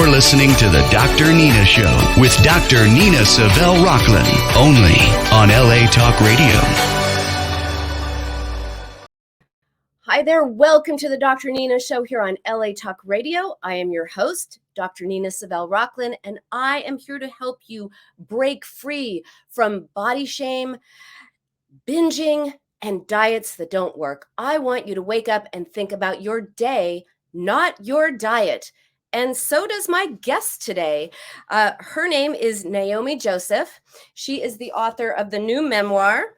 You're listening to the Dr. Nina Show with Dr. Nina SAVELLE ROCKLIN, only on LA Talk Radio. Hi there, welcome to the Dr. Nina Show here on LA Talk Radio. I am your host, Dr. Nina SAVELLE ROCKLIN, and I am here to help you break free from body shame, binging, and diets that don't work. I want you to wake up and think about your day, not your diet. And so does my guest today. Her name is Naomi Joseph. She is the author of the new memoir,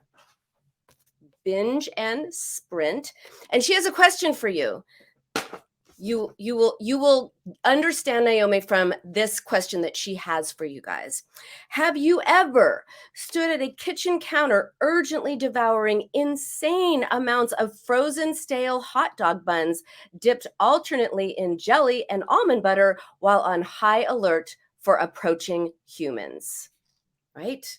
Binge and Sprint. And she has a question for you. You will understand Naomi from this question that she has for you guys. Have you ever stood at a kitchen counter urgently devouring insane amounts of frozen stale hot dog buns dipped alternately in jelly and almond butter while on high alert for approaching humans? Right?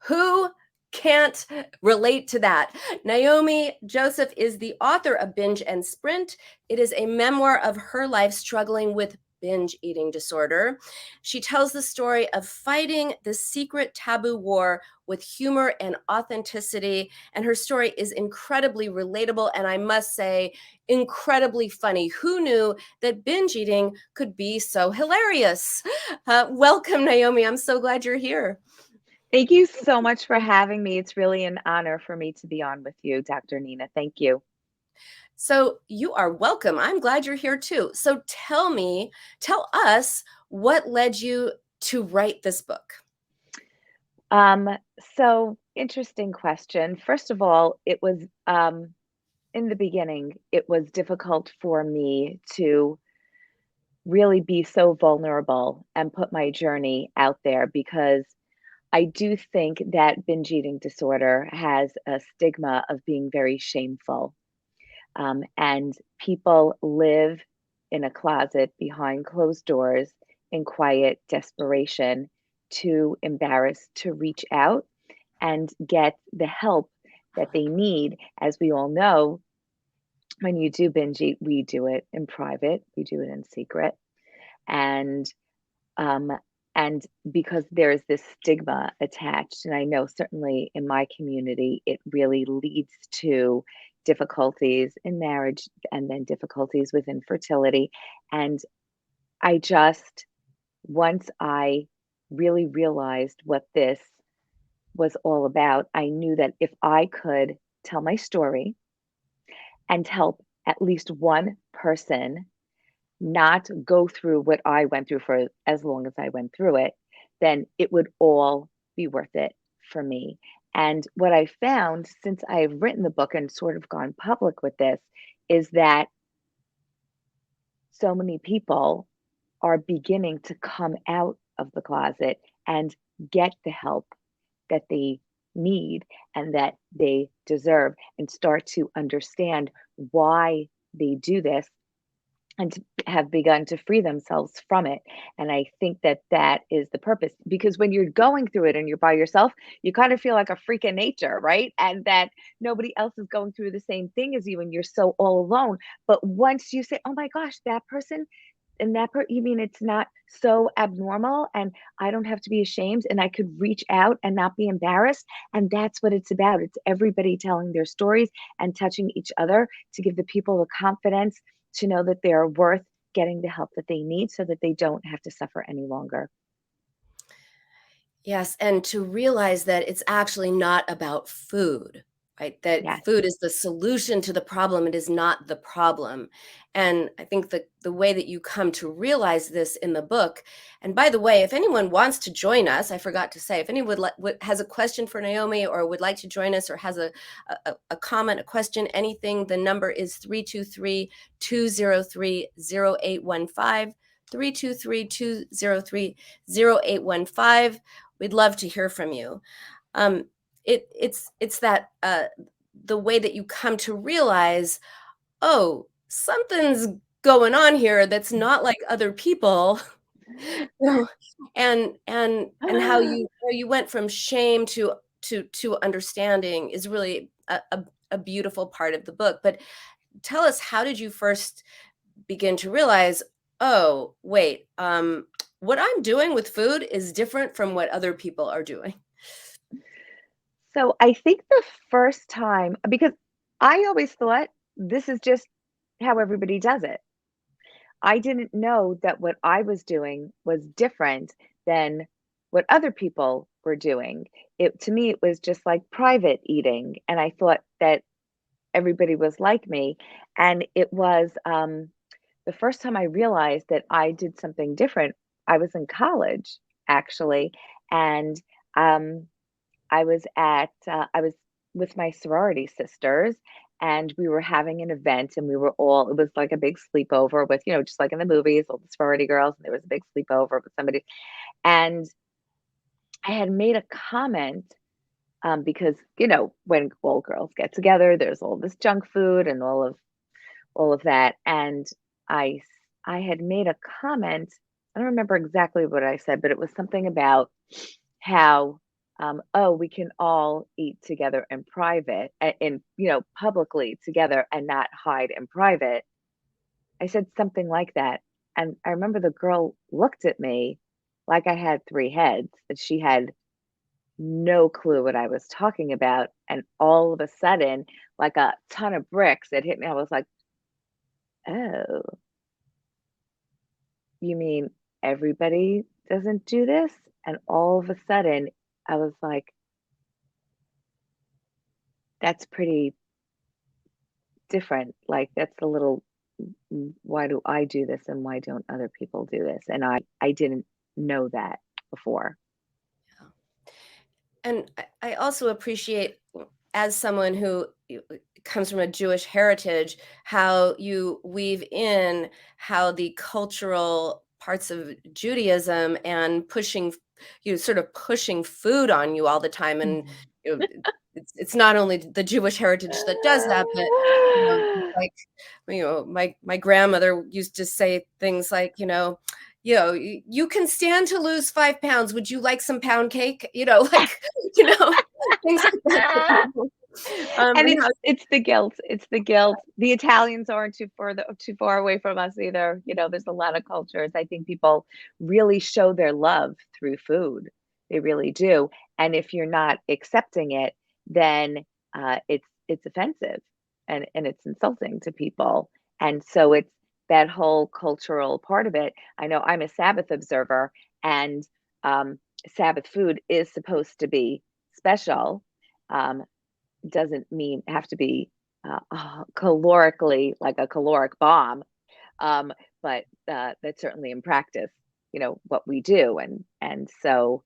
Who can't relate to that? Naomi Joseph is the author of Binge and Sprint. It is a memoir of her life struggling with binge eating disorder. She tells the story of fighting the secret taboo war with humor and authenticity. And her story is incredibly relatable and, I must say, incredibly funny. Who knew that binge eating could be so hilarious? Welcome, Naomi. I'm so glad you're here. Thank you so much for having me. It's really an honor for me to be on with you, Dr. Nina. Thank you. So you are welcome. I'm glad you're here too. So tell us what led you to write this book. So interesting question. First of all, it was in the beginning, it was difficult for me to really be so vulnerable and put my journey out there because I do think that binge eating disorder has a stigma of being very shameful. And people live in a closet behind closed doors in quiet desperation, too embarrassed to reach out and get the help that they need. As we all know, when you do binge eat, we do it in private, we do it in secret. And because there's this stigma attached, and I know certainly in my community, it really leads to difficulties in marriage and then difficulties with infertility. And once I really realized what this was all about, I knew that if I could tell my story and help at least one person not go through what I went through for as long as I went through it, then it would all be worth it for me. And what I found since I've written the book and sort of gone public with this is that so many people are beginning to come out of the closet and get the help that they need and that they deserve and start to understand why they do this and have begun to free themselves from it. And I think that that is the purpose, because when you're going through it and you're by yourself, you kind of feel like a freak of nature, right? And that nobody else is going through the same thing as you and you're so all alone. But once you say, oh my gosh, that person and you mean it's not so abnormal and I don't have to be ashamed and I could reach out and not be embarrassed. And that's what it's about. It's everybody telling their stories and touching each other to give the people the confidence to know that they're worth getting the help that they need so that they don't have to suffer any longer. Yes, and to realize that it's actually not about food, right? That Yes. food is the solution to the problem. It is not the problem. And I think the way that you come to realize this in the book, and by the way, if anyone wants to join us, I forgot to say, if anyone has a question for Naomi or would like to join us or has a comment, a question, anything, the number is 323-203-0815, 323-203-0815. We'd love to hear from you. It's that the way that you come to realize, oh, something's going on here that's not like other people, and how you went from shame to understanding is really a beautiful part of the book. But tell us, how did you first begin to realize, oh, wait, what I'm doing with food is different from what other people are doing. So I think the first time, because I always thought this is just how everybody does it. I didn't know that what I was doing was different than what other people were doing. It to me, it was just like private eating, and I thought that everybody was like me. And it was the first time I realized that I did something different. I was in college, actually, and um, I was with my sorority sisters, and we were having an event, and we were all it was like a big sleepover with, just like in the movies, all the sorority girls, and there was a big sleepover with somebody. And I had made a comment, because, when all girls get together, there's all this junk food and all of that. And I had made a comment. I don't remember exactly what I said, but it was something about how, oh, we can all eat together in private, publicly together and not hide in private. I said something like that. And I remember the girl looked at me like I had three heads, and she had no clue what I was talking about. And all of a sudden, like a ton of bricks, it hit me. I was like, oh, you mean everybody doesn't do this? And all of a sudden, I was like, that's pretty different. Like, that's a little, why do I do this and why don't other people do this? And I didn't know that before. And I also appreciate, as someone who comes from a Jewish heritage, how you weave in how the cultural parts of Judaism and sort of pushing food on you all the time. And Mhm. you know, it's not only the Jewish heritage that does that, but like my grandmother used to say things like, you can stand to lose 5 pounds. Would you like some pound cake? Like, you know, things like that to people. And And how it's the guilt. It's the guilt. The Italians aren't too far away from us either. There's a lot of cultures. I think people really show their love through food. They really do. And if you're not accepting it, then it's offensive, and it's insulting to people. And so it's that whole cultural part of it. I know I'm a Sabbath observer, and Sabbath food is supposed to be special. Um, doesn't mean have to be calorically like a caloric bomb, um, but that's certainly in practice, what we do, and so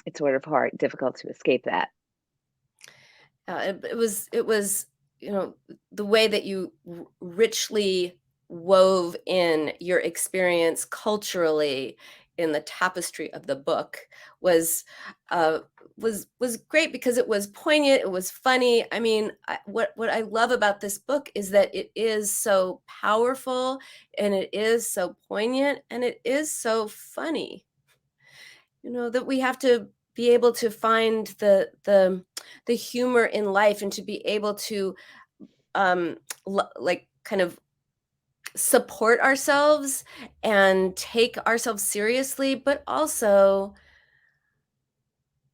it's sort of difficult to escape that. it was the way that you richly wove in your experience culturally in the tapestry of the book was uh was great, because it was poignant, it was funny. I mean, what I love about this book is that it is so powerful, and it is so poignant, and it is so funny, that we have to be able to find the humor in life, and to be able to like kind of support ourselves and take ourselves seriously, but also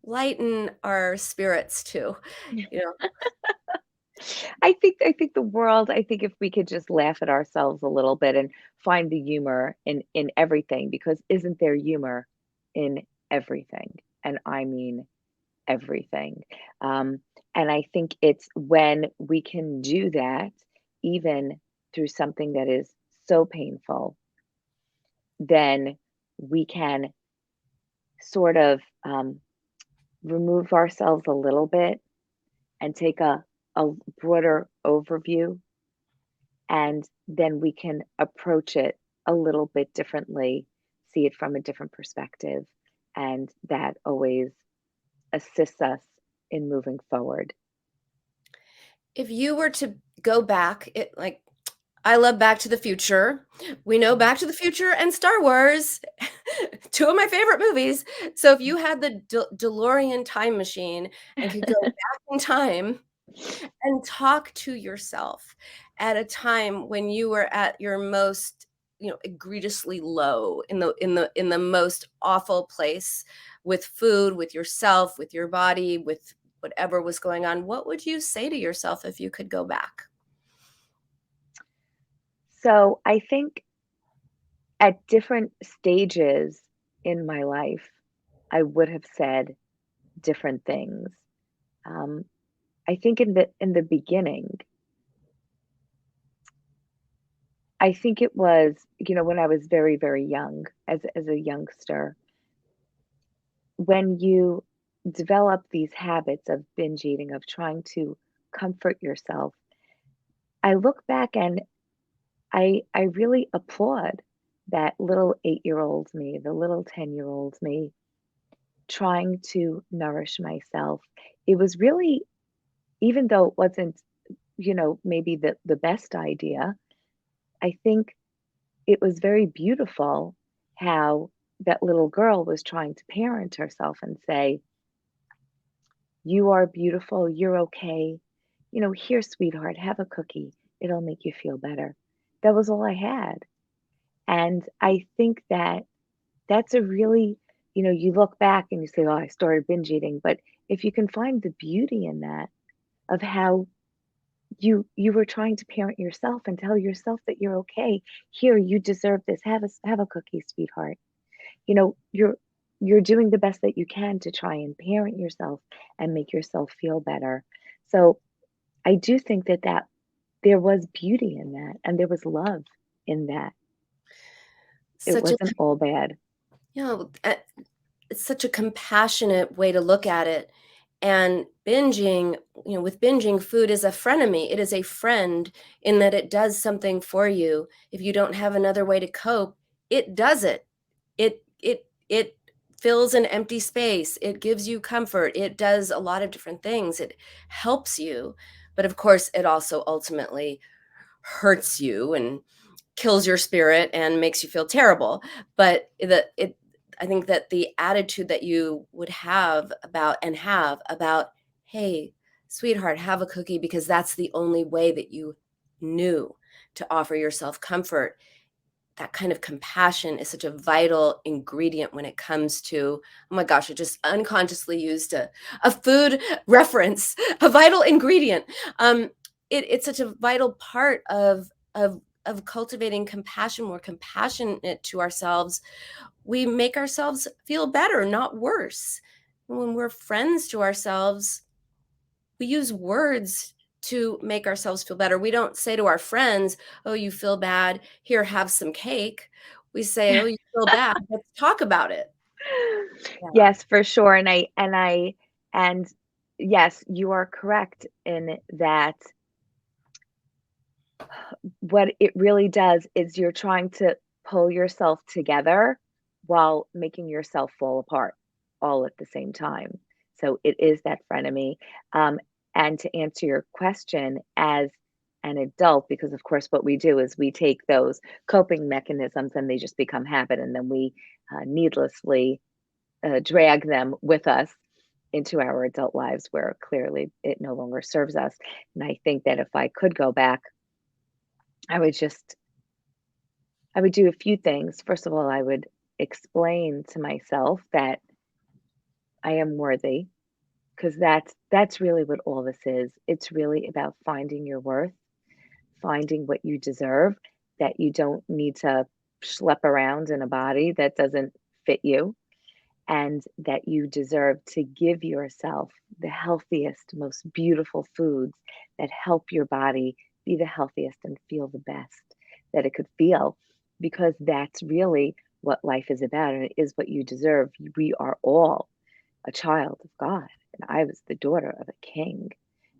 lighten our spirits too. you know I think the world, I think if we could just laugh at ourselves a little bit and find the humor in everything, because isn't there humor in everything? And I mean everything. Um, and I think it's when we can do that, even through something that is so painful, then we can sort of remove ourselves a little bit and take a broader overview, and then we can approach it a little bit differently, see it from a different perspective. And that always assists us in moving forward. if you were to go back, I love Back to the Future. We know Back to the Future and Star Wars, two of my favorite movies. So if you had the DeLorean time machine and could go back in time and talk to yourself at a time when you were at your most egregiously low, in the most awful place, with food, with yourself, with your body, with whatever was going on, what would you say to yourself if you could go back? So I think at different stages in my life, I would have said different things. Um, I think in the beginning, I think it was, when I was very, very young, as a youngster, when you develop these habits of binge eating, of trying to comfort yourself, I look back and I really applaud that little 8-year-old me, the little 10-year-old me, trying to nourish myself. It was really, even though it wasn't, maybe the best idea, I think it was very beautiful how that little girl was trying to parent herself and say, "You are beautiful, you're okay. Here, sweetheart, have a cookie. It'll make you feel better." That was all I had. And I think that that's a really, you look back and you say, "Oh, I started binge eating." But if you can find the beauty in that, of how you were trying to parent yourself and tell yourself that you're okay. Here, you deserve this. Have a cookie, sweetheart. You're doing the best that you can to try and parent yourself and make yourself feel better. So I do think that there was beauty in that, and there was love in that. It Such a wasn't all bad. you know, it's such a compassionate way to look at it. And binging, with binging, food is a frenemy. It is a friend in that it does something for you. If you don't have another way to cope, it does it. It fills an empty space. It gives you comfort. It does a lot of different things. It helps you. But of course, it also ultimately hurts you and kills your spirit and makes you feel terrible. But I think that the attitude that you would have about, hey, sweetheart, have a cookie, because that's the only way that you knew to offer yourself comfort. That kind of compassion is such a vital ingredient when it comes to, oh my gosh, I just unconsciously used a food reference, a vital ingredient. It's such a vital part of cultivating compassion. We're compassionate to ourselves. We make ourselves feel better, not worse. When we're friends to ourselves, we use words to make ourselves feel better. We don't say to our friends, "Oh, you feel bad. Here, have some cake." We say, "Oh, you feel bad. Let's talk about it." Yeah. Yes, for sure. And yes, you are correct in that. What it really does is you're trying to pull yourself together while making yourself fall apart all at the same time. So it is that frenemy. Um, and to answer your question, as an adult, because of course what we do is we take those coping mechanisms and they just become habit, and then we needlessly drag them with us into our adult lives where clearly it no longer serves us. And I think that if I could go back, I would just I would do a few things. First of all, I would explain to myself that I am worthy, because that's really what all this is. It's really about finding your worth, finding what you deserve, that you don't need to schlep around in a body that doesn't fit you, and that you deserve to give yourself the healthiest, most beautiful foods that help your body be the healthiest and feel the best that it could feel, because that's really what life is about, and it is what you deserve. We are all a child of God, and I was the daughter of a king,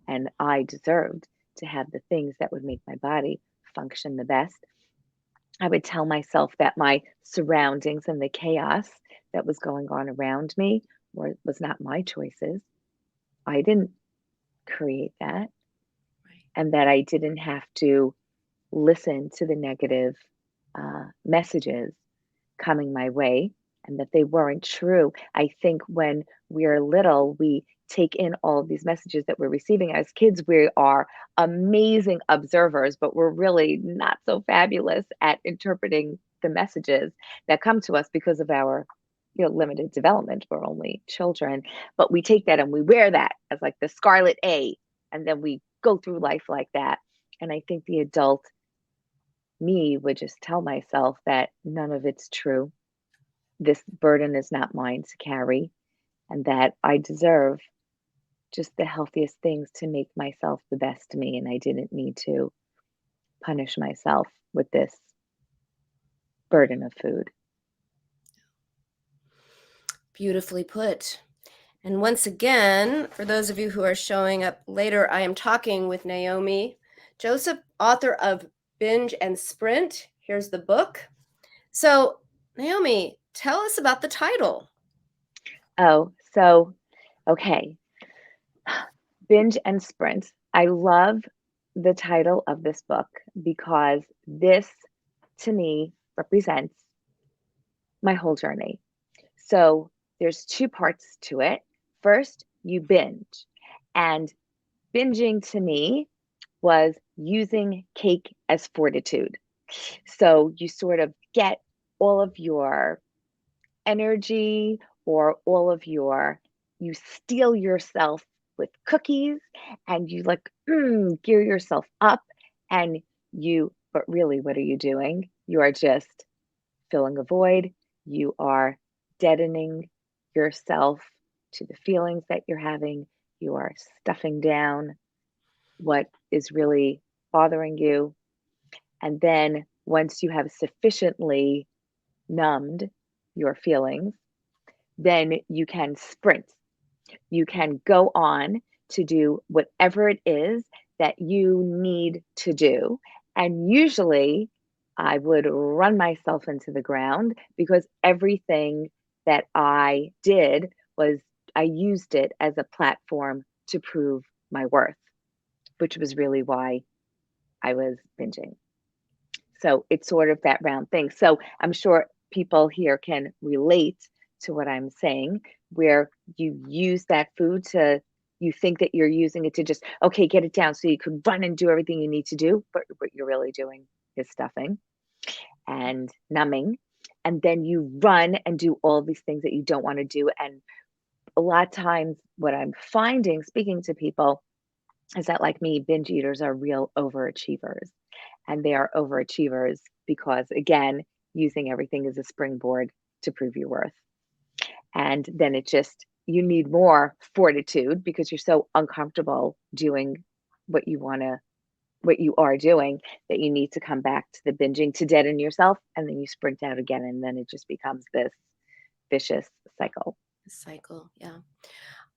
and I deserved to have the things that would make my body function the best. I would tell myself that my surroundings and the chaos that was going on around me was not my choices. I didn't create that, Right. and that I didn't have to listen to the negative messages coming my way, and that they weren't true. I think when we're little, we take in all of these messages that we're receiving. As kids, we are amazing observers, but we're really not so fabulous at interpreting the messages that come to us because of our limited development. We're only children, but we take that and we wear that as like the scarlet A, and then we go through life like that. And I think the adult me would just tell myself that none of it's true. This burden is not mine to carry, and that I deserve just the healthiest things to make myself the best me. And I didn't need to punish myself with this burden of food. Beautifully put. And once again, for those of you who are showing up later, I am talking with Naomi Joseph, author of Binge and Sprint. Here's the book. So, Naomi, tell us about the title. Oh, so, okay. Binge and Sprint. I love the title of this book because this, to me, represents my whole journey. So there's two parts to it. First, you binge. And binging to me was using cake as fortitude. So you sort of get all of your energy or all of you steel yourself with cookies and you like gear yourself up and but really, what are you doing? You are just filling a void. You are deadening yourself to the feelings that you're having. You are stuffing down what is really bothering you. And then once you have sufficiently numbed your feelings, then you can sprint. You can go on to do whatever it is that you need to do. And usually I would run myself into the ground because everything that I did was I used it as a platform to prove my worth, which was really why I was binging. So it's sort of that round thing. So I'm sure people here can relate to what I'm saying, where you use that food you think that you're using it to just, okay, get it down so you can run and do everything you need to do. But what you're really doing is stuffing and numbing. And then you run and do all these things that you don't want to do. And a lot of times, what I'm finding, speaking to people, is that like me, binge eaters are real overachievers. And they are overachievers because, again, using everything as a springboard to prove your worth. And then you need more fortitude because you're so uncomfortable doing what you are doing, that you need to come back to the binging to deaden yourself. And then you sprint out again. And then it just becomes this vicious cycle. Yeah.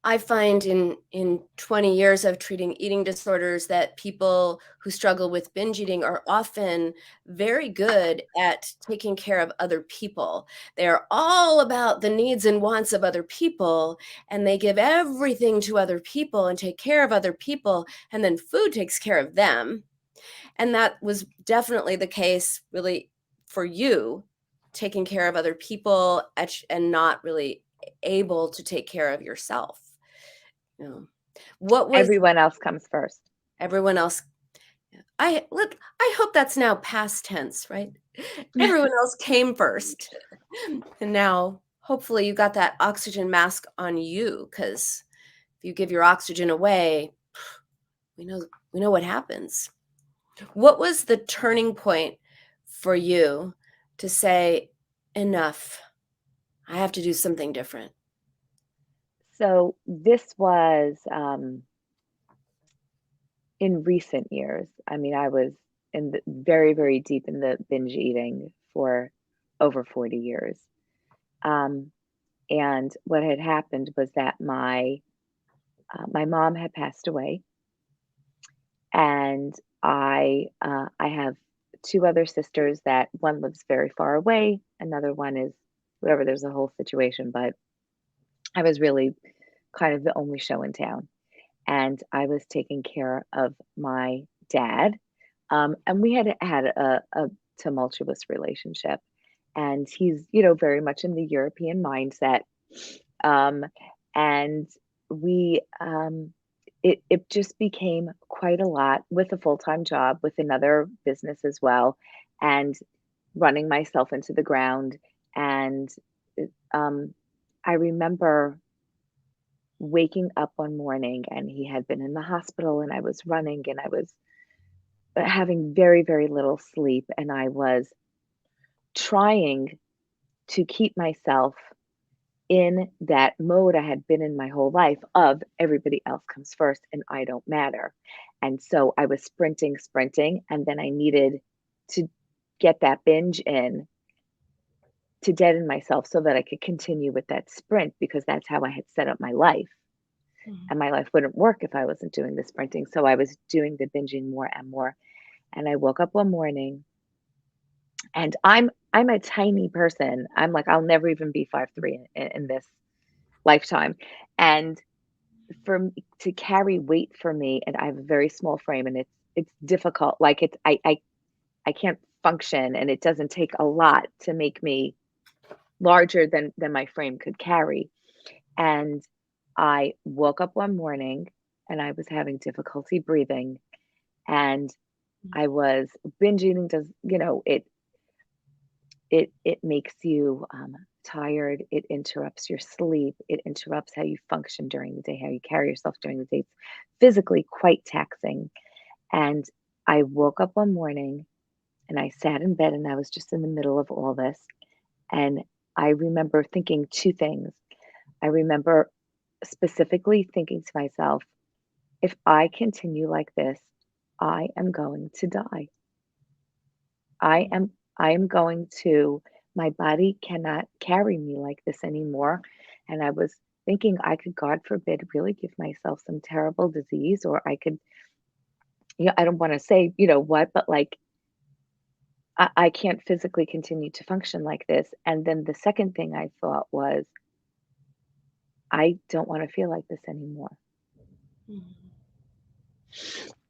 I find in 20 years of treating eating disorders that people who struggle with binge eating are often very good at taking care of other people. They're all about the needs and wants of other people, and they give everything to other people and take care of other people, and then food takes care of them. And that was definitely the case really for you, taking care of other people and not really able to take care of yourself. What was Everyone else comes first. everyone else? I hope that's now past tense, right? Everyone else came first. And now hopefully you got that oxygen mask on you, because if you give your oxygen away, we know what happens. What was the turning point for you to say, enough, I have to do something different? So this was in recent years. I mean, I was very, very deep in the binge eating for over 40 years. And what had happened was that my mom had passed away, and I have two other sisters. That one lives very far away, another one is whatever. There's a whole situation, but I was really kind of the only show in town, and I was taking care of my dad. And we had had a tumultuous relationship, and he's very much in the European mindset. And we it just became quite a lot with a full-time job with another business as well, and running myself into the ground. And um, I remember waking up one morning and he had been in the hospital and I was running and I was having very, very little sleep, and I was trying to keep myself in that mode I had been in my whole life of everybody else comes first and I don't matter. And so I was sprinting, sprinting, and then I needed to get that binge in to deaden myself so that I could continue with that sprint because that's how I had set up my life. And my life wouldn't work if I wasn't doing the sprinting. So I was doing the binging more and more. And I woke up one morning and I'm a tiny person. I'm like, I'll never even be 5'3" in this lifetime. And to carry weight for me, and I have a very small frame, and it's difficult. Like I can't function, and it doesn't take a lot to make me larger than my frame could carry. And I woke up one morning and I was having difficulty breathing, and I was binge eating. Does it makes you tired. It interrupts your sleep. It interrupts how you function during the day, how you carry yourself during the day. It's physically quite taxing. And I woke up one morning and I sat in bed and I was just in the middle of all this. And I remember thinking two things. I remember specifically thinking to myself, if I continue like this, I am going to die. I am going to my body cannot carry me like this anymore. And I was thinking I could, God forbid, really give myself some terrible disease, or I could, I don't want to say, what, but like I can't physically continue to function like this. And then the second thing I thought was, I don't want to feel like this anymore.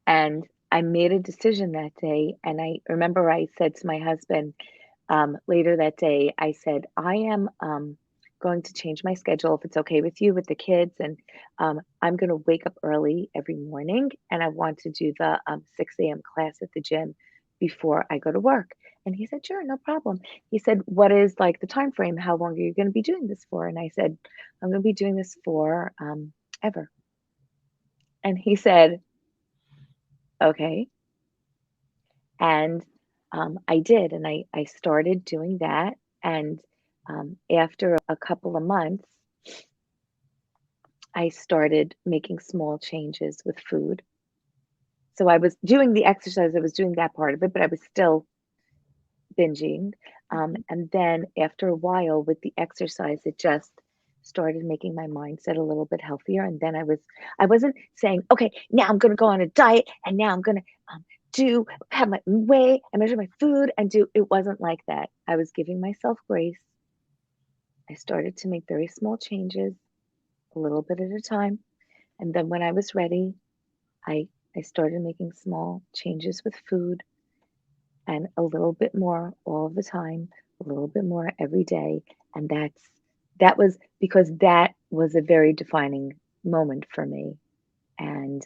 And I made a decision that day. And I remember I said to my husband later that day, I said, I am going to change my schedule if it's okay with you with the kids. And I'm going to wake up early every morning. And I want to do the 6 a.m. class at the gym before I go to work. And he said, sure, no problem. He said, what is like the time frame? How long are you going to be doing this for? And I said, I'm going to be doing this for ever. And he said, okay. And I did. And I started doing that. And after a couple of months, I started making small changes with food. So I was doing the exercise, I was doing that part of it, but I was still binging. And then after a while with the exercise, it just started making my mindset a little bit healthier. And then I wasn't saying, okay, now I'm going to go on a diet and now I'm going to have my weigh and measure my food it wasn't like that. I was giving myself grace. I started to make very small changes, a little bit at a time. And then when I was ready, I started making small changes with food and a little bit more all the time, a little bit more every day. And that was because that was a very defining moment for me. And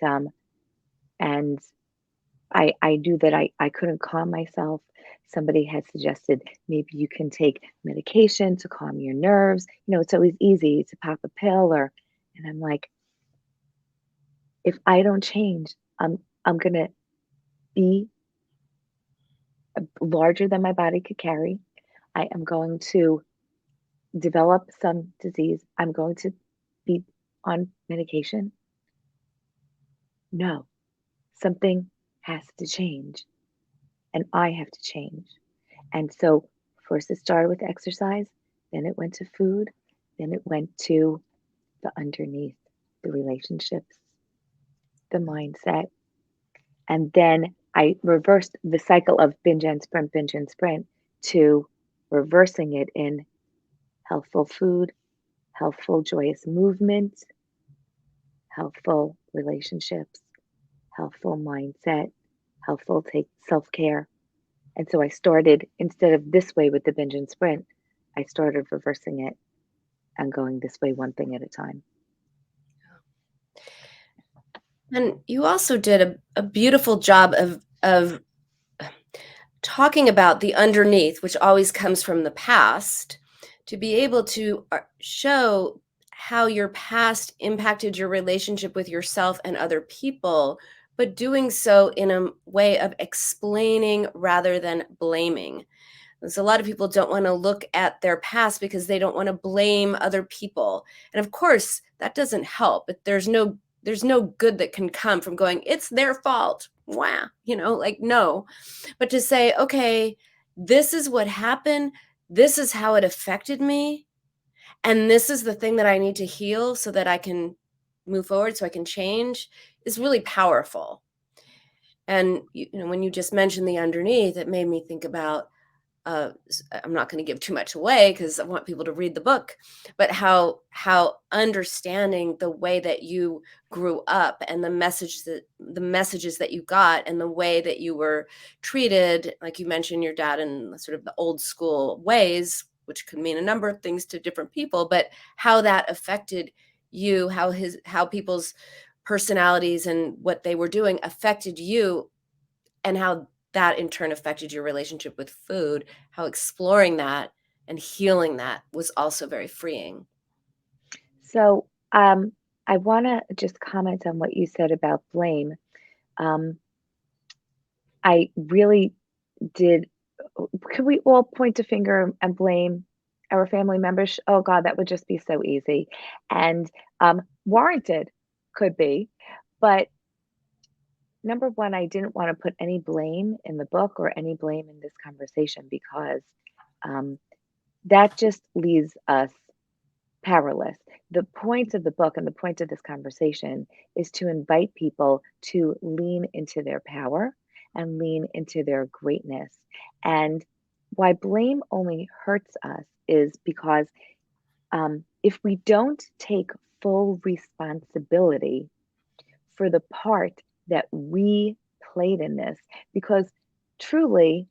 I knew that I couldn't calm myself. Somebody had suggested maybe you can take medication to calm your nerves. It's always easy to pop a pill and I'm like, if I don't change, I'm gonna be larger than my body could carry. I am going to develop some disease. I'm going to be on medication. No, something has to change, and I have to change. And so, first it started with exercise, then it went to food, then it went to the underneath, the relationships, the mindset. And then I reversed the cycle of binge and sprint to reversing it in healthful food, healthful, joyous movement, healthful relationships, healthful mindset, healthful take self-care. And so I started, instead of this way with the binge and sprint, I started reversing it and going this way one thing at a time. And you also did a beautiful job of talking about the underneath, which always comes from the past, to be able to show how your past impacted your relationship with yourself and other people, but doing so in a way of explaining rather than blaming. So a lot of people don't want to look at their past because they don't want to blame other people. And of course, that doesn't help. But there's no good that can come from going, it's their fault. Wow, like no. But to say, okay, this is what happened. This is how it affected me. And this is the thing that I need to heal so that I can move forward, so I can change, is really powerful. And when you just mentioned the underneath, it made me think about I'm not going to give too much away because I want people to read the book, but how understanding the way that you grew up and the messages that you got and the way that you were treated, like you mentioned your dad in sort of the old school ways, which could mean a number of things to different people, but how that affected you, how people's personalities and what they were doing affected you, and how that in turn affected your relationship with food, how exploring that and healing that was also very freeing. So, I want to just comment on what you said about blame. Um, I really did. Could we all point a finger and blame our family members? Oh God, that would just be so easy, and warranted, could be. But number one, I didn't want to put any blame in the book or any blame in this conversation because um, that just leaves us powerless. The point of the book and the point of this conversation is to invite people to lean into their power and lean into their greatness. And why blame only hurts us is because if we don't take full responsibility for the part that we played in this, because truly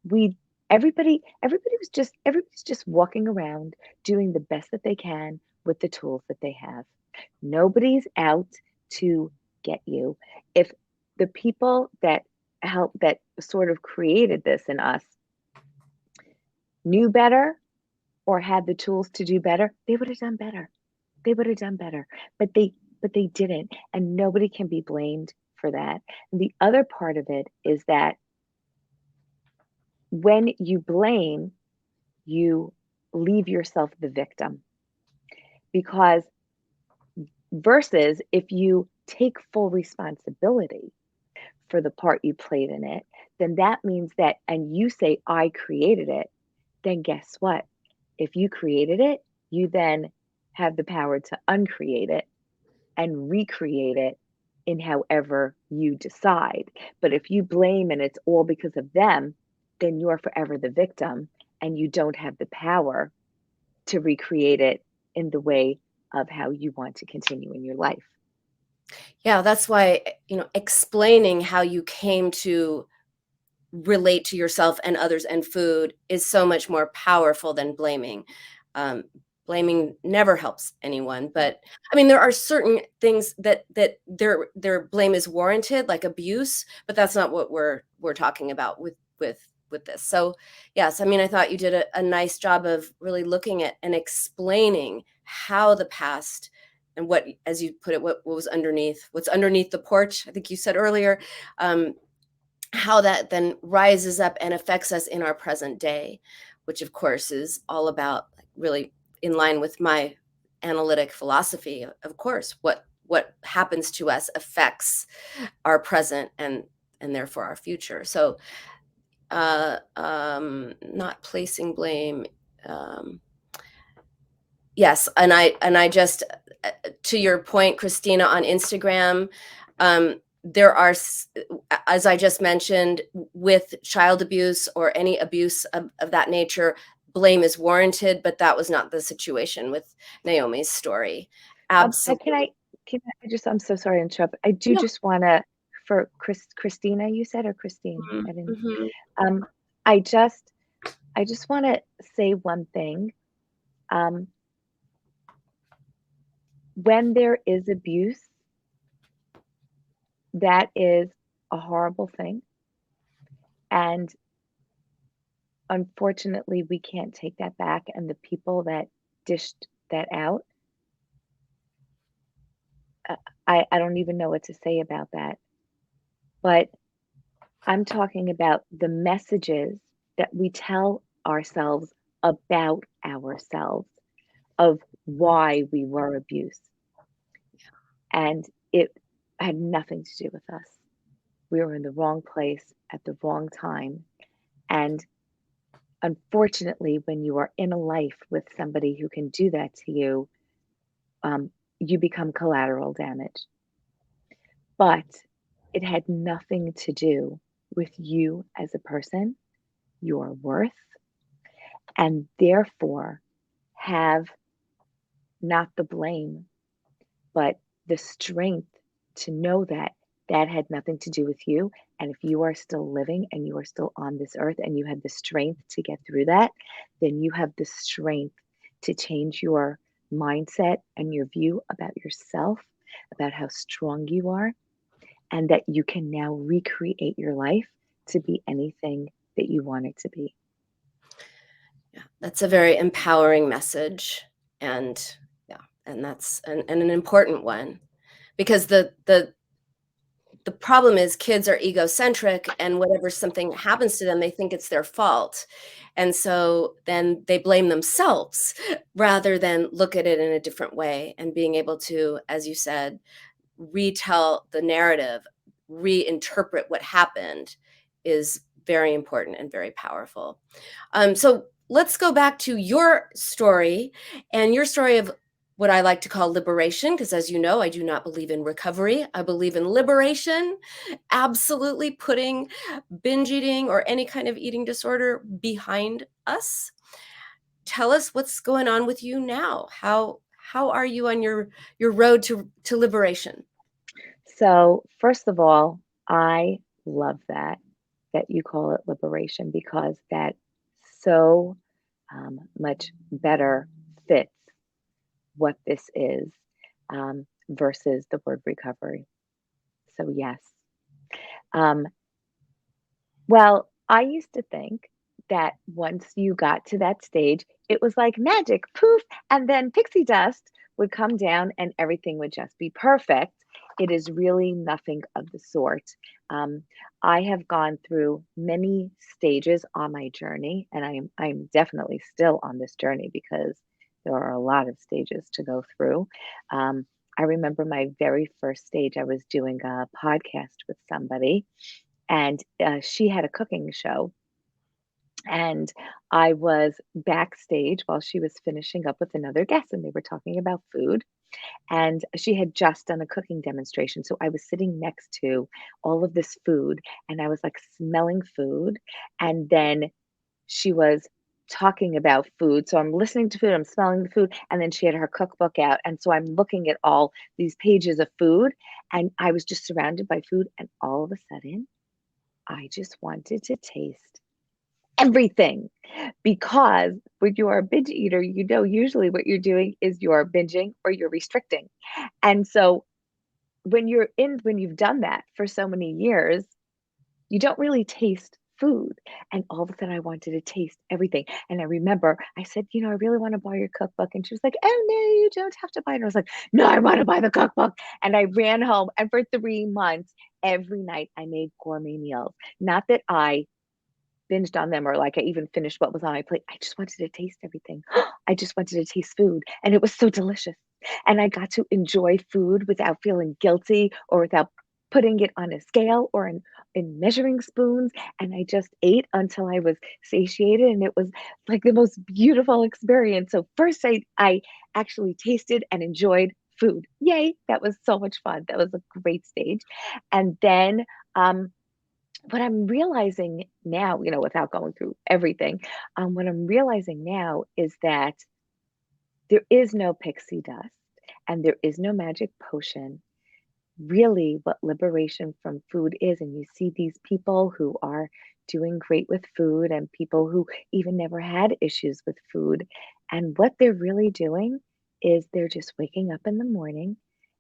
we everybody's just walking around doing the best that they can with the tools that they have. Nobody's out to get you. If the people that sort of created this in us knew better or had the tools to do better, they would have done better. They would have done better. But they didn't, and nobody can be blamed for that. And the other part of it is that when you blame, you leave yourself the victim, because versus if you take full responsibility for the part you played in it, then that means that, and you say, I created it, then guess what? If you created it, you then have the power to uncreate it and recreate it in however you decide. But if you blame and it's all because of them, then you're forever the victim and you don't have the power to recreate it in the way of how you want to continue in your life. Yeah, that's why, explaining how you came to relate to yourself and others and food is so much more powerful than blaming. Um, Blaming never helps anyone, but I mean, there are certain things that their blame is warranted, like abuse, but that's not what we're talking about with this. So yes, I mean, I thought you did a nice job of really looking at and explaining how the past and what, as you put it, what's underneath the porch, I think you said earlier, how that then rises up and affects us in our present day, which of course is all about really in line with my analytic philosophy. Of course, what happens to us affects our present and therefore our future. So not placing blame. Yes, and I just to your point, Christina, on Instagram, there are, as I just mentioned, with child abuse or any abuse of that nature, blame is warranted, but that was not the situation with Naomi's story. Absolutely. I'm so sorry to interrupt. I do No. just want to, for Christina, you said, or Christine? Mhm, I didn't, mhm. um, I just want to say one thing. Um, when there is abuse, that is a horrible thing. And unfortunately, we can't take that back. And the people that dished that out, uh, I don't even know what to say about that. But I'm talking about the messages that we tell ourselves about ourselves, of why we were abused. And it had nothing to do with us. We were in the wrong place at the wrong time. And unfortunately, when you are in a life with somebody who can do that to you, you become collateral damage. But it had nothing to do with you as a person, your worth, and therefore have not the blame, but the strength to know that that had nothing to do with you. And if you are still living and you are still on this earth and you have the strength to get through that, then you have the strength to change your mindset and your view about yourself, about how strong you are, and that you can now recreate your life to be anything that you want it to be. Yeah, that's a very empowering message. And yeah, and that's an important one, because the problem is kids are egocentric, and whenever something happens to them, they think it's their fault. And so then they blame themselves rather than look at it in a different way, and being able to, as you said, retell the narrative, reinterpret what happened is very important and very powerful. So let's go back to your story, and your story of what I like to call liberation, because as you know, I do not believe in recovery. I believe in liberation, absolutely putting binge eating or any kind of eating disorder behind us. Tell us what's going on with you now. How are you on your road to liberation? So, first of all, I love that you call it liberation, because that so much better fits what this is, versus the word recovery. So, yes. Um, well, I used to think that once you got to that stage, it was like magic, poof, and then pixie dust would come down and everything would just be perfect. It is really nothing of the sort. Um, I have gone through many stages on my journey, and I'm definitely still on this journey because there are a lot of stages to go through. Um, I remember my very first stage. I was doing a podcast with somebody, and she had a cooking show, and I was backstage while she was finishing up with another guest, and they were talking about food, and she had just done a cooking demonstration, so I was sitting next to all of this food, and I was like smelling food, and then she was talking about food, so I'm listening to food, I'm smelling the food, and then she had her cookbook out, and so I'm looking at all these pages of food, and I was just surrounded by food, and all of a sudden I just wanted to taste everything, because when you are a binge eater, you know, usually what you're doing is you're binging or you're restricting. And so when you've done that for so many years, you don't really taste food. And all of a sudden I wanted to taste everything. And I remember I said, I really want to buy your cookbook. And she was like, oh no, you don't have to buy it. And I was like, no, I want to buy the cookbook. And I ran home, and for 3 months, every night I made gourmet meals. Not that I binged on them or like I even finished what was on my plate. I just wanted to taste everything. I just wanted to taste food. And it was so delicious. And I got to enjoy food without feeling guilty or without putting it on a scale or in measuring spoons. And I just ate until I was satiated. And it was like the most beautiful experience. So first I actually tasted and enjoyed food. Yay. That was so much fun. That was a great stage. And then what I'm realizing now, without going through everything, what I'm realizing now is that there is no pixie dust and there is no magic potion. Really, what liberation from food is, and you see these people who are doing great with food and people who even never had issues with food. And what they're really doing is they're just waking up in the morning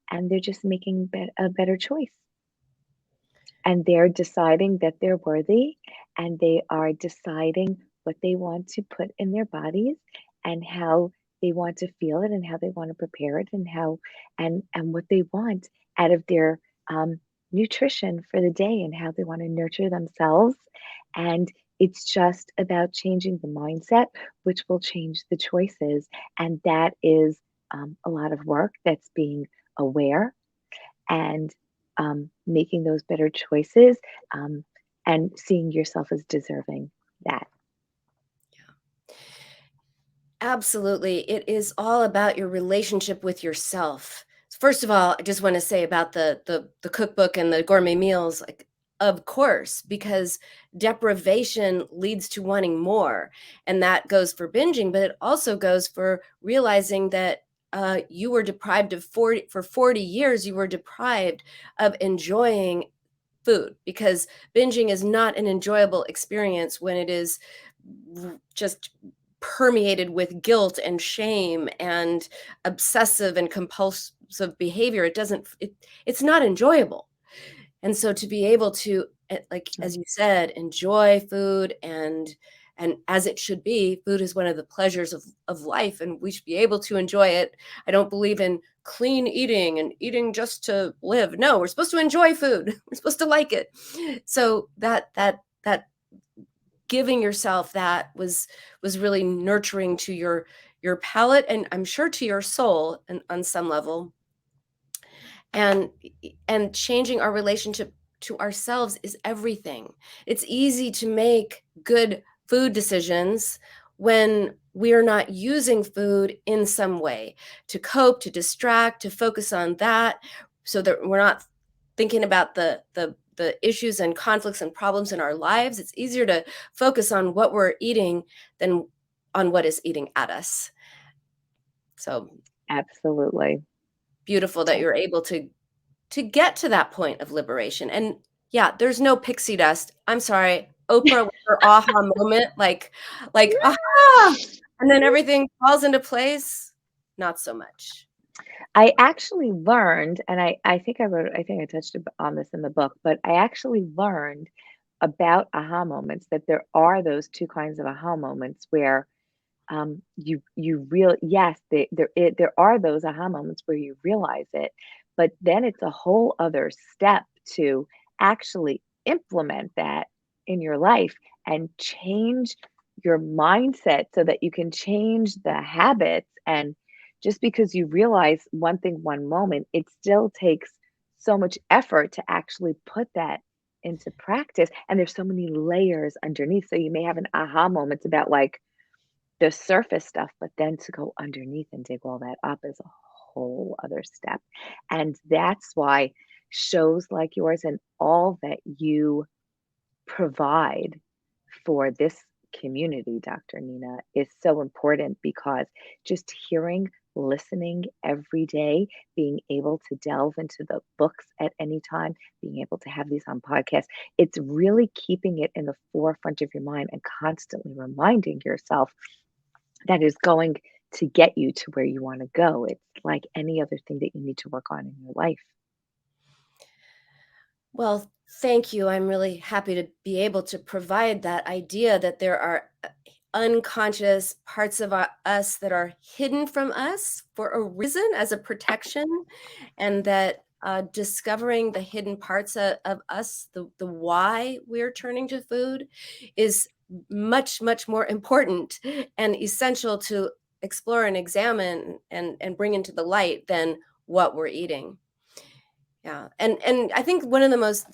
and they're just making a better choice. And they're deciding that they're worthy, and they are deciding what they want to put in their bodies and how they want to feel it and how they want to prepare it and how and what they want out of their um, nutrition for the day and how they want to nurture themselves. And it's just about changing the mindset, which will change the choices. And that is a lot of work. That's being aware and making those better choices, um, and seeing yourself as deserving that. Absolutely. It is all about your relationship with yourself. First of all, I just want to say about the cookbook and the gourmet meals, like, of course, because deprivation leads to wanting more. And that goes for binging, but it also goes for realizing that you were deprived of 40 years, you were deprived of enjoying food, because binging is not an enjoyable experience when it is just permeated with guilt and shame and obsessive and compulsive behavior. It's not enjoyable. And so to be able to, like, as Mm. you said, enjoy food, and as it should be, food is one of the pleasures of life, and we should be able to enjoy it. I don't believe in clean eating and eating just to live. No, we're supposed to enjoy food. We're supposed to like it. So that giving yourself that was really nurturing to your palate, and I'm sure to your soul, and on some level. And changing our relationship to ourselves is everything. It's easy to make good food decisions when we are not using food in some way to cope, to distract, to focus on that, so that we're not thinking about the issues and conflicts and problems in our lives. It's easier to focus on what we're eating than on what is eating at us. So Absolutely. beautiful that Ab- you're able to get to that point of liberation. And yeah, there's no pixie dust. I'm sorry, Oprah with her aha moment, like aha, and then everything falls into place. Not so much. I actually learned, and I think I think I touched on this in the book, but I actually learned about aha moments that there are those two kinds of aha moments where you real yes, there are those aha moments where you realize it, but then it's a whole other step to actually implement that in your life and change your mindset so that you can change the habits. And just because you realize one thing one moment, it still takes so much effort to actually put that into practice. And there's so many layers underneath. So you may have an aha moment about like the surface stuff, but then to go underneath and dig all that up is a whole other step. And that's why shows like yours and all that you provide for this community, Dr. Nina, is so important because just hearing, listening every day, being able to delve into the books at any time, being able to have these on podcasts, it's really keeping it in the forefront of your mind and constantly reminding yourself that is going to get you to where you want to go. It's like any other thing that you need to work on in your life. Well, thank you. I'm really happy to be able to provide that idea that there are unconscious parts of us that are hidden from us for a reason, as a protection, and that discovering the hidden parts of us, the why we're turning to food, is much, much more important and essential to explore and examine and bring into the light than what we're eating. Yeah. And I think one of the most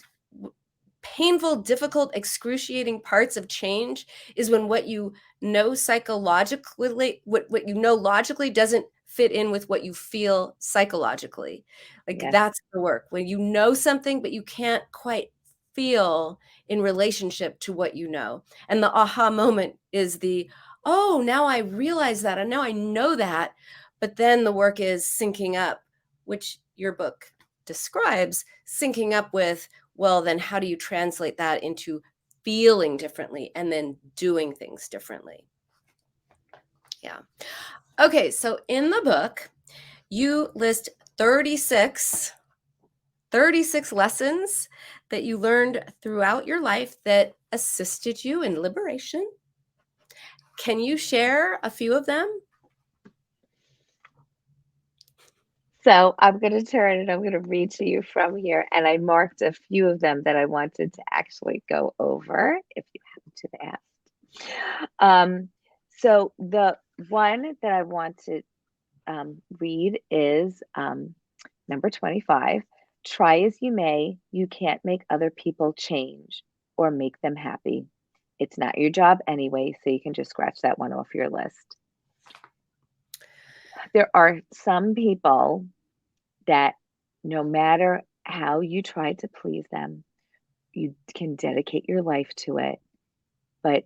painful, difficult, excruciating parts of change is when what you know psychologically, what you know logically doesn't fit in with what you feel psychologically. Like, Yes. that's the work. When you know something, but you can't quite feel in relationship to what you know. And the aha moment is oh, now I realize that, and now I know that. But then the work is syncing up, which your book describes, syncing up with, well, then how do you translate that into feeling differently and then doing things differently? Yeah. Okay, so in the book, you list 36 lessons that you learned throughout your life that assisted you in liberation? Can you share a few of them? So I'm going to turn and I'm going to read to you from here. And I marked a few of them that I wanted to actually go over if you happen to ask. So the one that I want to read is number 25. Try as you may, you can't make other people change or make them happy. It's not your job anyway, so you can just scratch that one off your list. There are some people that no matter how you try to please them, you can dedicate your life to it, but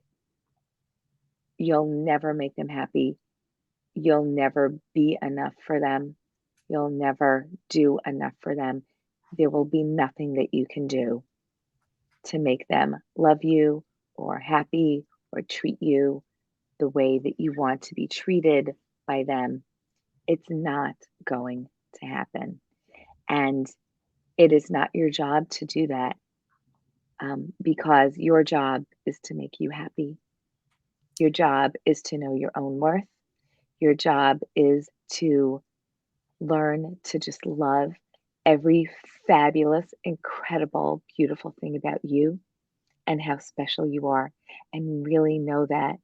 you'll never make them happy. You'll never be enough for them. You'll never do enough for them. There will be nothing that you can do to make them love you or happy or treat you the way that you want to be treated by them. It's not going to happen. And it is not your job to do that because your job is to make you happy. Your job is to know your own worth. Your job is to learn to just love every fabulous, incredible, beautiful thing about you and how special you are, and really know that.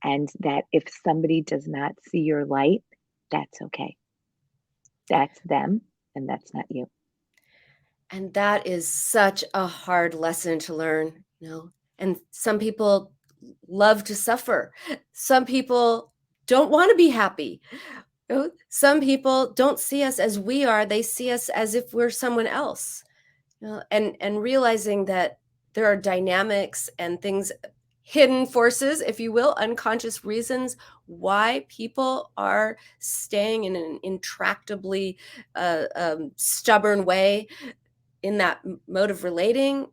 And that if somebody does not see your light, that's okay. That's them, and that's not you. And that is such a hard lesson to learn, you know. And some people love to suffer. Some people don't want to be happy. You know, some people don't see us as we are. They see us as if we're someone else. You know, and realizing that there are dynamics and things, hidden forces, if you will, unconscious reasons why people are staying in an intractably stubborn way in that mode of relating.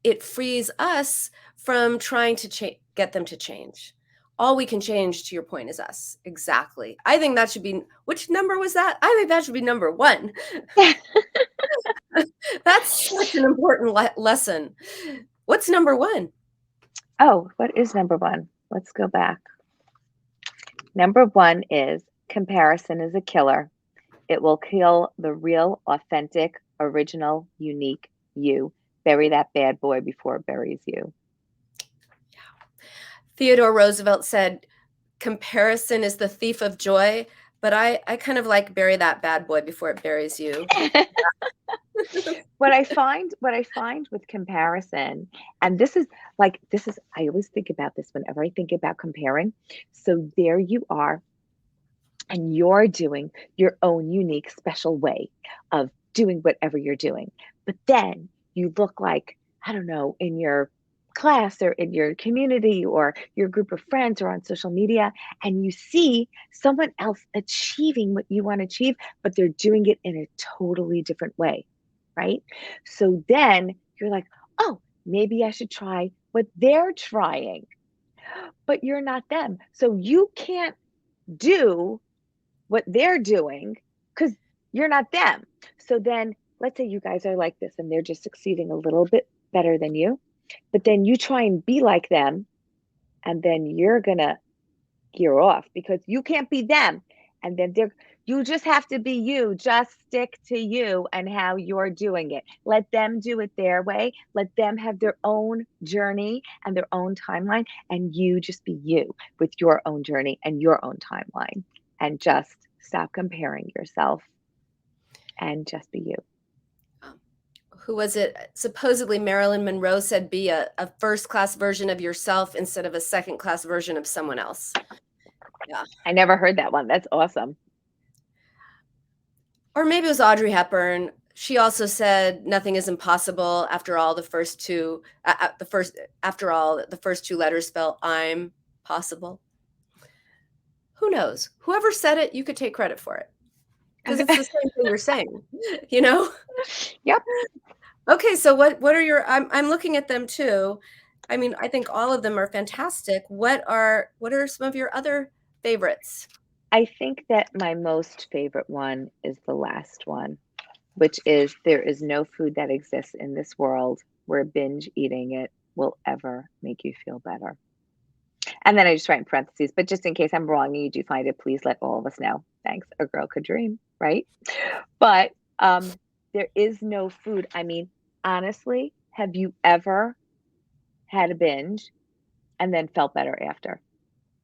It frees us from trying to get them to change. All we can change, to your point, is us. Exactly. I think that should be, which number was that? I think that should be number 1. That's such an important lesson. What's number 1? Oh, what is number 1? Let's go back. Number 1 is comparison is a killer. It will kill the real, authentic, original, unique you. Bury that bad boy before it buries you. Theodore Roosevelt said, comparison is the thief of joy, but I kind of like bury that bad boy before it buries you. What I find with comparison, and this is I always think about this whenever I think about comparing. So there you are, and you're doing your own unique, special way of doing whatever you're doing. But then you look like, I don't know, in your class or in your community or your group of friends or on social media, and you see someone else achieving what you want to achieve, but they're doing it in a totally different way, right? So then you're like, oh, maybe I should try what they're trying, but you're not them. So you can't do what they're doing because you're not them. So then let's say you guys are like this and they're just succeeding a little bit better than you, but then you try and be like them, and then you're gonna gear off because you can't be them. And then you just have to be you. Just stick to you and how you're doing it. Let them do it their way. Let them have their own journey and their own timeline, and you just be you with your own journey and your own timeline, and just stop comparing yourself and just be you. Who was it? Supposedly Marilyn Monroe said, be a first-class version of yourself instead of a second-class version of someone else. Yeah. I never heard that one. That's awesome. Or maybe it was Audrey Hepburn. She also said, nothing is impossible. After all, the first two letters spell I'm possible. Who knows? Whoever said it, you could take credit for it. Because it's the same thing you're saying, you know? Yep. Okay, so what are your, I'm looking at them too. I mean, I think all of them are fantastic. What are some of your other favorites? I think that my most favorite one is the last one. which is there is no food that exists in this world where binge eating it will ever make you feel better. And then I just write in parentheses, but just in case I'm wrong and you do find it, please let all of us know. Thanks. A girl could dream, right? But there is no food. I mean, honestly, have you ever had a binge and then felt better after?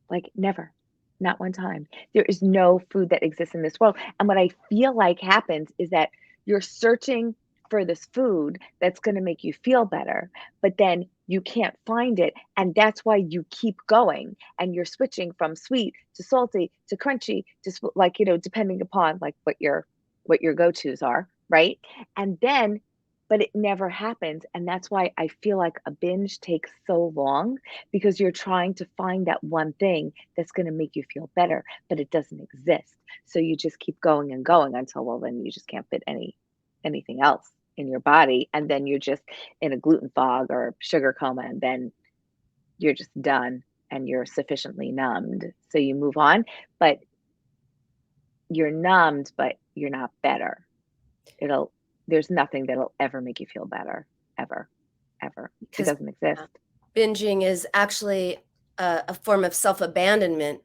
Like, never. Not one time. There is no food that exists in this world. And what I feel like happens is that you're searching for this food that's going to make you feel better, but then you can't find it. And that's why you keep going and you're switching from sweet to salty to crunchy, just like, depending upon like what your go-tos are, right? And then but it never happens. And that's why I feel like a binge takes so long because you're trying to find that one thing that's going to make you feel better, but it doesn't exist. So you just keep going and going until, well, then you just can't fit anything else in your body. And then you're just in a gluten fog or sugar coma, and then you're just done and you're sufficiently numbed. So you move on, but you're numbed, but you're not better. There's nothing that'll ever make you feel better, ever, ever. It doesn't exist. Binging is actually a form of self-abandonment,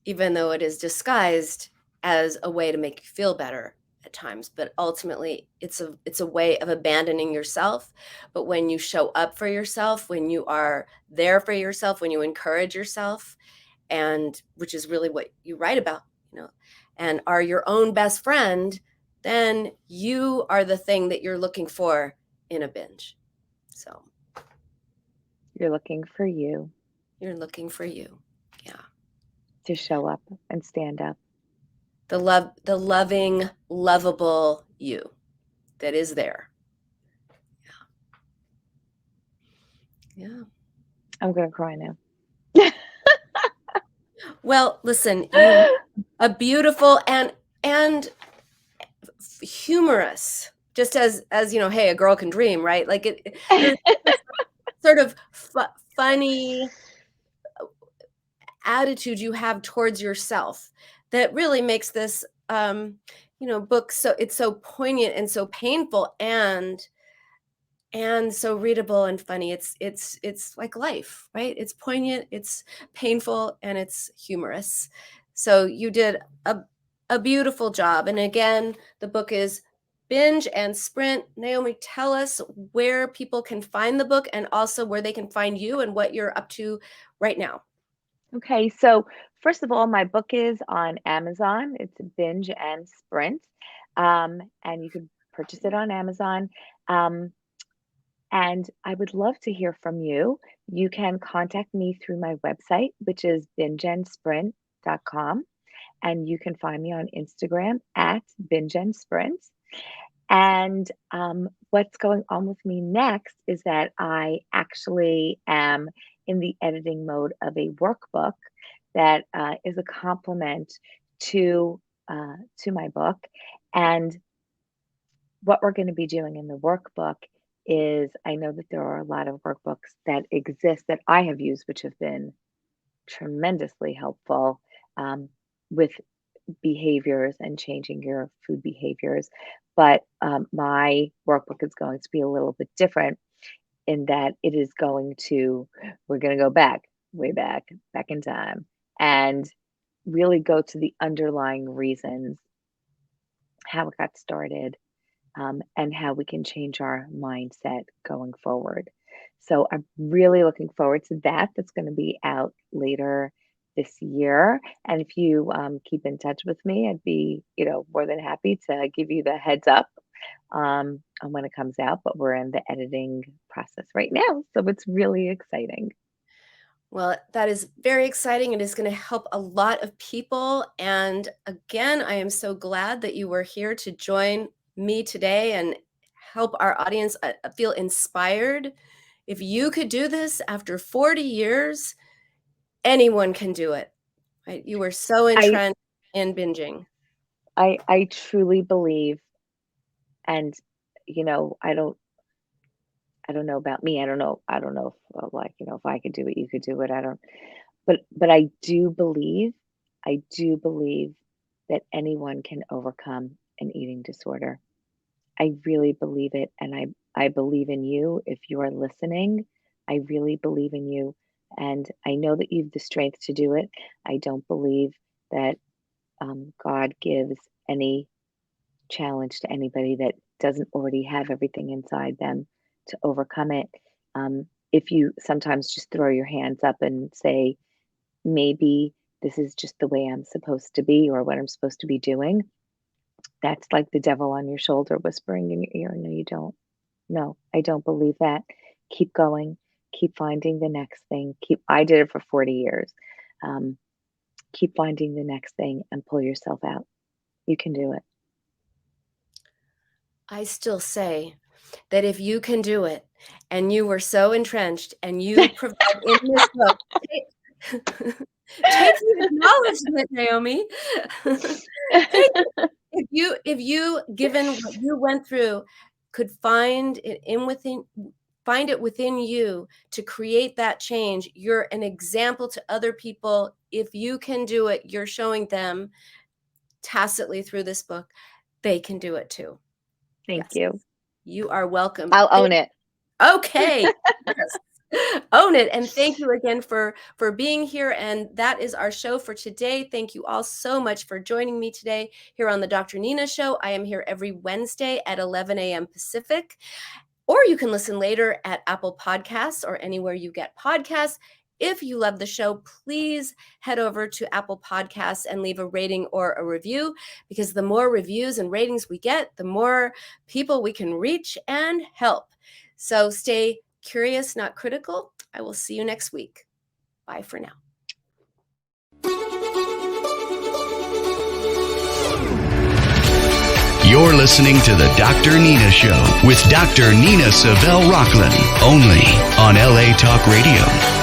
even though it is disguised as a way to make you feel better at times. But ultimately, it's a way of abandoning yourself. But when you show up for yourself, when you are there for yourself, when you encourage yourself, and which is really what you write about, and are your own best friend, then you are the thing that you're looking for in a binge. So you're looking for you. You're looking for you. Yeah. To show up and stand up. The loving, lovable you that is there. Yeah. Yeah. I'm going to cry now. Well, listen, you a beautiful and humorous, just as hey, a girl can dream, right? Like there's sort of funny attitude you have towards yourself that really makes this book it's so poignant and so painful and so readable and funny. It's like life, right? It's poignant, it's painful, and it's humorous. So you did a beautiful job. And again, the book is Binge and Sprint. Naomi, tell us where people can find the book and also where they can find you and what you're up to right now. Okay, so first of all, my book is on Amazon. It's Binge and Sprint, and you can purchase it on Amazon. And I would love to hear from you. You can contact me through my website, which is bingeandsprint.com. And you can find me on Instagram at bingeandsprint. And what's going on with me next is that I actually am in the editing mode of a workbook that is a complement to my book. And what we're going to be doing in the workbook is, I know that there are a lot of workbooks that exist that I have used, which have been tremendously helpful with behaviors and changing your food behaviors. But my workbook is going to be a little bit different in that we're going to go way back in time, and really go to the underlying reasons, how it got started, and how we can change our mindset going forward. So I'm really looking forward to that. That's going to be out later this year. And if you keep in touch with me, I'd be, more than happy to give you the heads up on when it comes out. But we're in the editing process right now, so it's really exciting. Well, that is very exciting. It is going to help a lot of people. And again, I am so glad that you were here to join me today and help our audience feel inspired. If you could do this after 40 years, anyone can do it. Right? You were so entrenched in binging. I truly believe, and I don't know about me. I don't know if if I could do it, you could do it. But I do believe that anyone can overcome an eating disorder. I really believe it. And I believe in you. If you are listening, I really believe in you. And I know that you have the strength to do it. I don't believe that God gives any challenge to anybody that doesn't already have everything inside them to overcome it. If you sometimes just throw your hands up and say, maybe this is just the way I'm supposed to be or what I'm supposed to be doing, that's like the devil on your shoulder whispering in your ear, no, you don't. No, I don't believe that. Keep going. Keep finding the next thing. I did it for 40 years. Keep finding the next thing and pull yourself out. You can do it. I still say that if you can do it and you were so entrenched and you provide in this book, take the acknowledgement, Naomi. If you, given what you went through, could find it within you to create that change, you're an example to other people. If you can do it, you're showing them tacitly through this book, they can do it too. Thank you. You are welcome. I'll own it. Okay. Yes. Own it. And thank you again for being here. And that is our show for today. Thank you all so much for joining me today here on the Dr. Nina Show. I am here every Wednesday at 11 a.m. Pacific, or you can listen later at Apple Podcasts or anywhere you get podcasts. If you love the show, please head over to Apple Podcasts and leave a rating or a review, because the more reviews and ratings we get, the more people we can reach and help. So stay curious, not critical. I will see you next week. Bye for now. You're listening to the Dr. Nina Show with Dr. Nina Savelle Rocklin, only on LA Talk Radio.